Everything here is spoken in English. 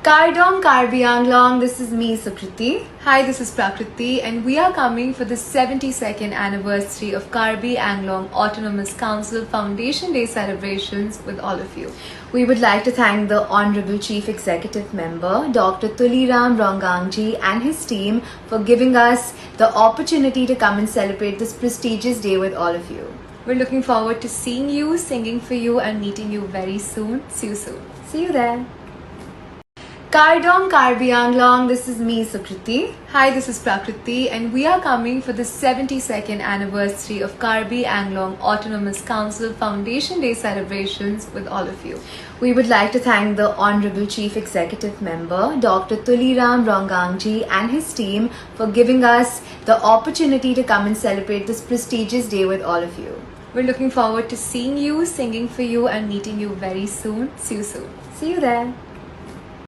Karbi Anglong, this is me Sukriti. Hi, this is Prakriti, and we are coming for the 72nd anniversary of Karbi Anglong Autonomous Council Foundation Day celebrations with all of you. We would like to thank the Honorable Chief Executive Member, Dr. Tuliram Rongangji and his team for giving us the opportunity to come and celebrate this prestigious day with all of you. We're looking forward to seeing you, singing for you, and meeting you very soon. See you soon. See you there. Karbi Anglong, this is me Sukriti. Hi, this is Prakriti, and we are coming for the 72nd anniversary of Karbi Anglong Autonomous Council Foundation Day celebrations with all of you. We would like to thank the Honorable Chief Executive Member, Dr. Tuliram Rongangji and his team for giving us the opportunity to come and celebrate this prestigious day with all of you. We're looking forward to seeing you, singing for you, and meeting you very soon. See you soon. See you there.